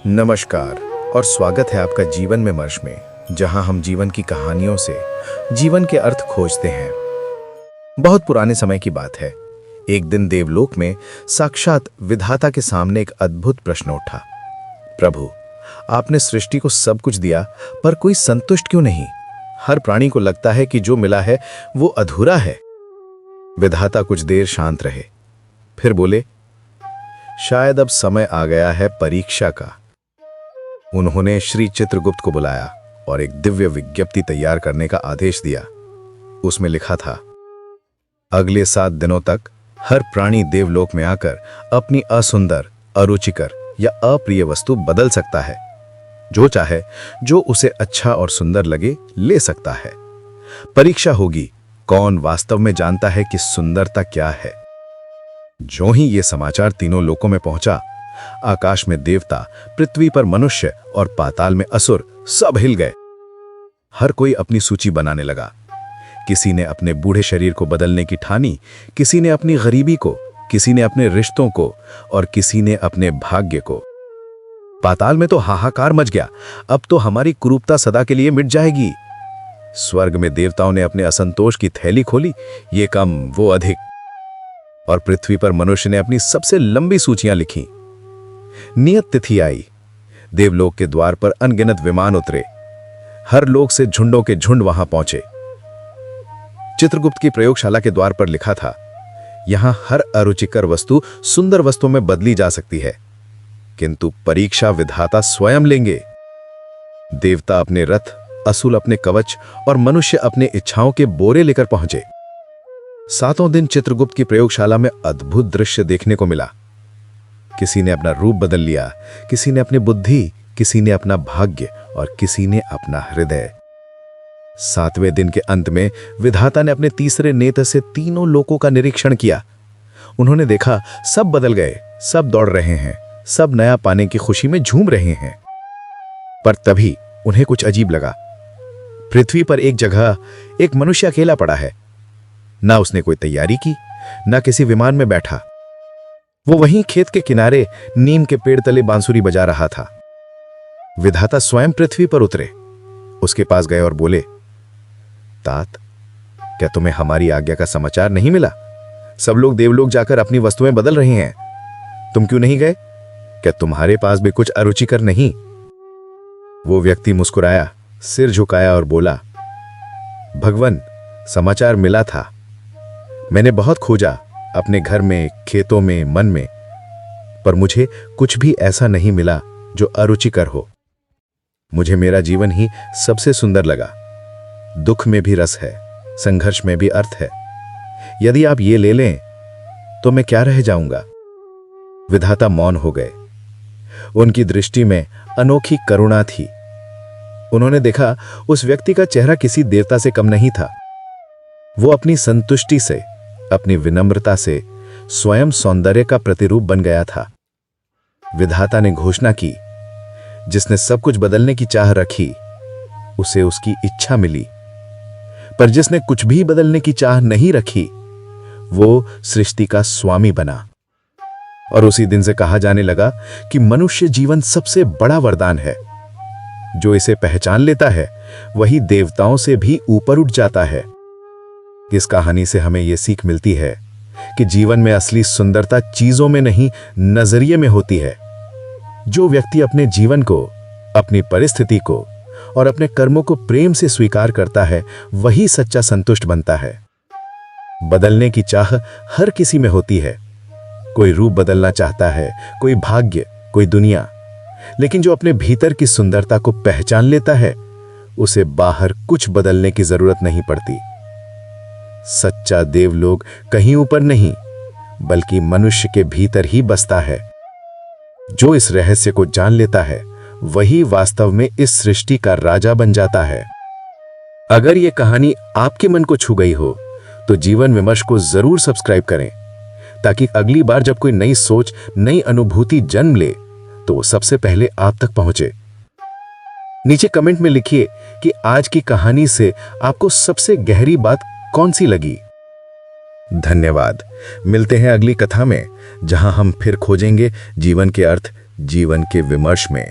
नमस्कार और स्वागत है आपका जीवन में मर्श में, जहां हम जीवन की कहानियों से जीवन के अर्थ खोजते हैं। बहुत पुराने समय की बात है। एक दिन देवलोक में साक्षात विधाता के सामने एक अद्भुत प्रश्न उठा। प्रभु, आपने सृष्टि को सब कुछ दिया, पर कोई संतुष्ट क्यों नहीं? हर प्राणी को लगता है कि जो मिला है वो अधूरा है। विधाता कुछ देर शांत रहे, फिर बोले, शायद अब समय आ गया है परीक्षा का। उन्होंने श्री चित्रगुप्त को बुलाया और एक दिव्य विज्ञप्ति तैयार करने का आदेश दिया। उसमें लिखा था, अगले 7 दिनों तक हर प्राणी देवलोक में आकर अपनी असुंदर, अरुचिकर या अप्रिय वस्तु बदल सकता है। जो चाहे, जो उसे अच्छा और सुंदर लगे, ले सकता है। परीक्षा होगी, कौन वास्तव में जानता है कि सुंदरता क्या है। जो ही ये समाचार तीनों लोकों में पहुंचा, आकाश में देवता, पृथ्वी पर मनुष्य और पाताल में असुर सब हिल गए। हर कोई अपनी सूची बनाने लगा। किसी ने अपने बूढ़े शरीर को बदलने की ठानी, किसी ने अपनी गरीबी को, किसी ने अपने रिश्तों को और किसी ने अपने भाग्य को। पाताल में तो हाहाकार मच गया, अब तो हमारी कुरूपता सदा के लिए मिट जाएगी। स्वर्ग में देवताओं ने अपने असंतोष की थैली खोली, ये कम वो अधिक। और पृथ्वी पर मनुष्य ने अपनी सबसे लंबी सूचियां लिखी। नियत तिथि आई। देवलोक के द्वार पर अनगिनत विमान उतरे। हर लोक से झुंडों के झुंड वहां पहुंचे। चित्रगुप्त की प्रयोगशाला के द्वार पर लिखा था, यहां हर अरुचिकर वस्तु सुंदर वस्तुओं में बदली जा सकती है, किंतु परीक्षा विधाता स्वयं लेंगे। देवता अपने रथ, असुर अपने कवच और मनुष्य अपने इच्छाओं के बोरे लेकर पहुंचे। 7वें दिन चित्रगुप्त की प्रयोगशाला में अद्भुत दृश्य देखने को मिला। किसी ने अपना रूप बदल लिया, किसी ने अपनी बुद्धि, किसी ने अपना भाग्य और किसी ने अपना हृदय। 7वें दिन के अंत में विधाता ने अपने तीसरे नेत्र से तीनों लोकों का निरीक्षण किया। उन्होंने देखा, सब बदल गए, सब दौड़ रहे हैं, सब नया पाने की खुशी में झूम रहे हैं। पर तभी उन्हें कुछ अजीब लगा। पृथ्वी पर एक जगह एक मनुष्य अकेला पड़ा है। ना उसने कोई तैयारी की, ना किसी विमान में बैठा। वो वहीं खेत के किनारे नीम के पेड़ तले बांसुरी बजा रहा था। विधाता स्वयं पृथ्वी पर उतरे, उसके पास गए और बोले, तात, क्या तुम्हें हमारी आज्ञा का समाचार नहीं मिला? सब लोग देवलोक जाकर अपनी वस्तुएं बदल रहे हैं, तुम क्यों नहीं गए? क्या तुम्हारे पास भी कुछ अरुचिकर नहीं? वो व्यक्ति मुस्कुराया, सिर झुकाया और बोला, भगवन, समाचार मिला था। मैंने बहुत खोजा, अपने घर में, खेतों में, मन में, पर मुझे कुछ भी ऐसा नहीं मिला जो अरुचिकर हो। मुझे मेरा जीवन ही सबसे सुंदर लगा। दुख में भी रस है, संघर्ष में भी अर्थ है। यदि आप ये ले लें तो मैं क्या रह जाऊंगा? विधाता मौन हो गए। उनकी दृष्टि में अनोखी करुणा थी। उन्होंने देखा, उस व्यक्ति का चेहरा किसी देवता से कम नहीं था। वो अपनी संतुष्टि से, अपनी विनम्रता से स्वयं सौंदर्य का प्रतिरूप बन गया था। विधाता ने घोषणा की, जिसने सब कुछ बदलने की चाह रखी, उसे उसकी इच्छा मिली, पर जिसने कुछ भी बदलने की चाह नहीं रखी, वो सृष्टि का स्वामी बना। और उसी दिन से कहा जाने लगा कि मनुष्य जीवन सबसे बड़ा वरदान है। जो इसे पहचान लेता है, वही देवताओं से भी ऊपर उठ जाता है। इस कहानी से हमें यह सीख मिलती है कि जीवन में असली सुंदरता चीजों में नहीं, नजरिए में होती है। जो व्यक्ति अपने जीवन को, अपनी परिस्थिति को और अपने कर्मों को प्रेम से स्वीकार करता है, वही सच्चा संतुष्ट बनता है। बदलने की चाह हर किसी में होती है। कोई रूप बदलना चाहता है, कोई भाग्य, कोई दुनिया, लेकिन जो अपने भीतर की सुंदरता को पहचान लेता है, उसे बाहर कुछ बदलने की जरूरत नहीं पड़ती। सच्चा देवलोक कहीं ऊपर नहीं, बल्कि मनुष्य के भीतर ही बसता है। जो इस रहस्य को जान लेता है, वही वास्तव में इस सृष्टि का राजा बन जाता है। अगर यह कहानी आपके मन को छू गई हो, तो जीवन विमर्श को जरूर सब्सक्राइब करें, ताकि अगली बार जब कोई नई सोच, नई अनुभूति जन्म ले, तो सबसे पहले आप तक पहुंचे। नीचे कमेंट में लिखिए कि आज की कहानी से आपको सबसे गहरी बात कौन सी लगी। धन्यवाद। मिलते हैं अगली कथा में, जहां हम फिर खोजेंगे जीवन के अर्थ, जीवन के विमर्श में